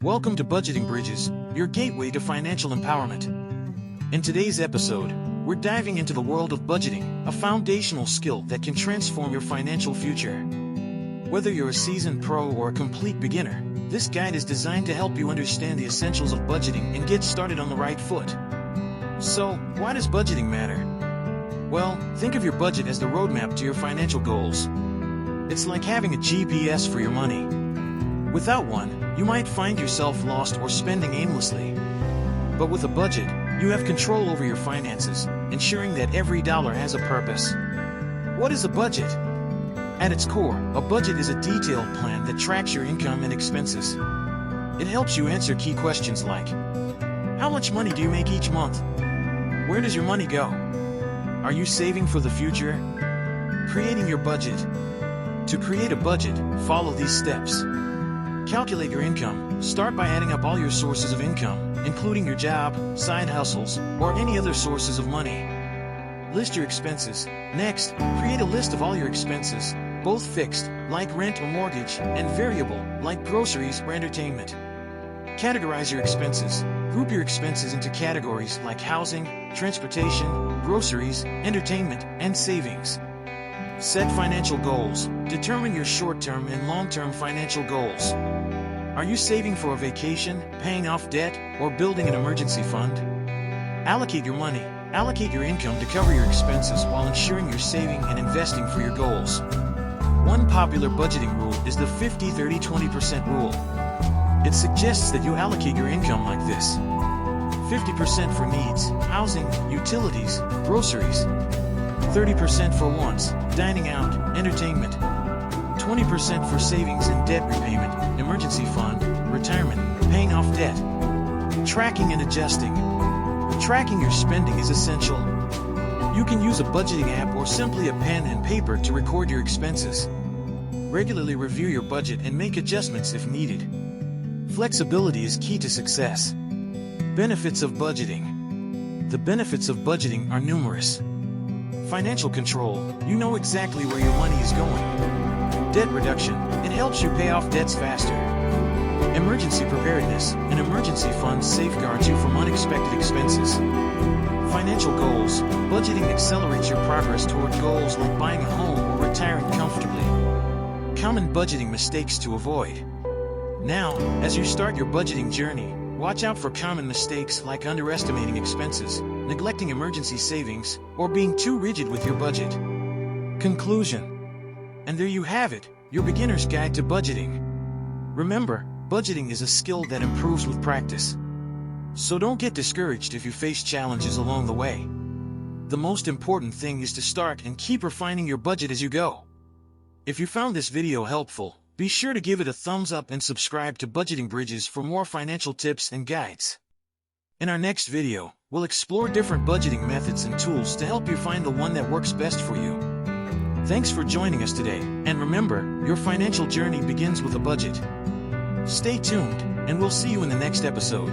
Welcome to Budgeting Bridges, your gateway to financial empowerment. In today's episode, we're diving into the world of budgeting, a foundational skill that can transform your financial future. Whether you're a seasoned pro or a complete beginner, this guide is designed to help you understand the essentials of budgeting and get started on the right foot. So, why does budgeting matter? Well, think of your budget as the roadmap to your financial goals. It's like having a GPS for your money. Without one, you might find yourself lost or spending aimlessly. But with a budget, you have control over your finances, ensuring that every dollar has a purpose. What is a budget? At its core, a budget is a detailed plan that tracks your income and expenses. It helps you answer key questions like, how much money do you make each month? Where does your money go? Are you saving for the future? Creating your budget. To create a budget, follow these steps. Calculate your income. Start by adding up all your sources of income, including your job, side hustles, or any other sources of money. List your expenses. Next, create a list of all your expenses, both fixed, like rent or mortgage, and variable, like groceries or entertainment. Categorize your expenses. Group your expenses into categories like housing, transportation, groceries, entertainment, and savings. Set financial goals. Determine your short-term and long-term financial goals. Are you saving for a vacation, paying off debt, or building an emergency fund? Allocate your money. Allocate your income to cover your expenses while ensuring you're saving and investing for your goals. One popular budgeting rule is the 50-30-20% rule. It suggests that you allocate your income like this: 50% for needs, housing, utilities, groceries; 30% for wants, dining out, entertainment; 20% for savings and debt repayment, emergency fund, retirement, paying off debt. Tracking and adjusting. Tracking your spending is essential. You can use a budgeting app or simply a pen and paper to record your expenses. Regularly review your budget and make adjustments if needed. Flexibility is key to success. Benefits of budgeting. The benefits of budgeting are numerous. Financial control. You know exactly where your money is going. Debt reduction. It helps you pay off debts faster. Emergency preparedness. An emergency fund safeguards you from unexpected expenses. Financial goals. Budgeting accelerates your progress toward goals like buying a home or retiring comfortably. Common budgeting mistakes to avoid. Now, as you start your budgeting journey, watch out for common mistakes like underestimating expenses, neglecting emergency savings, or being too rigid with your budget. Conclusion. And there you have it, your beginner's guide to budgeting. Remember, budgeting is a skill that improves with practice. So don't get discouraged if you face challenges along the way. The most important thing is to start and keep refining your budget as you go. If you found this video helpful, be sure to give it a thumbs up and subscribe to Budgeting Bridges for more financial tips and guides. In our next video, we'll explore different budgeting methods and tools to help you find the one that works best for you. Thanks for joining us today, and remember, your financial journey begins with a budget. Stay tuned, and we'll see you in the next episode.